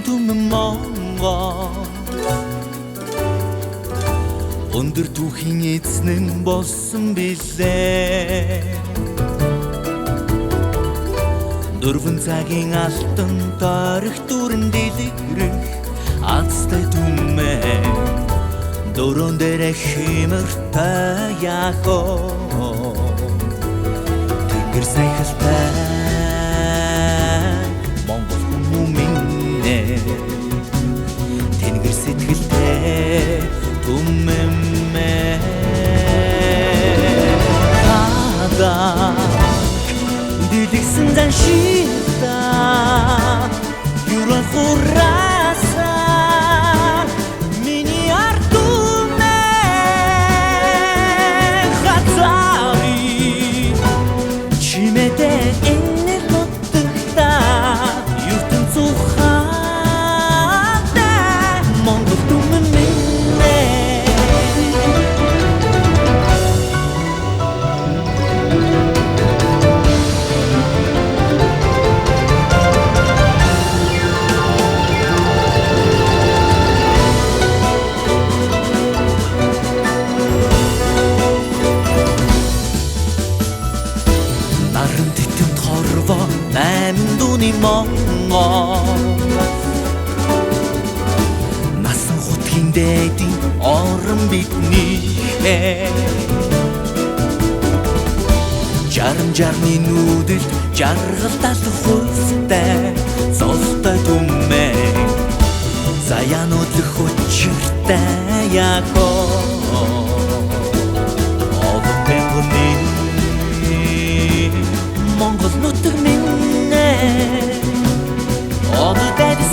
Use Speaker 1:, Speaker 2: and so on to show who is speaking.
Speaker 1: түмэн Монгол өндөр түүхийн эзнэн болсон билээ. Дөрвөн цагийн алтан дөрөх дүрэн дэлгэрэх азтай түмэн дөрөн дээр химэртэй яхоо тэнгэр сайхалтай Монгол хүмүүминэ тэнгэр сэтгэлтэй түмэмэ дэлгсэн зан шита юран хураса миний артуме хатари чимэдэ энэ лоттта ертөн цухата Монгол түмэмэ Найман дууны Монгол насан хотгийн дээдийн орон биднийхээ жарны нүүдэлд жаргалтай хувьстай золтой түмэн заяануудлах учиртай яхоо Монгол нутаг минь одод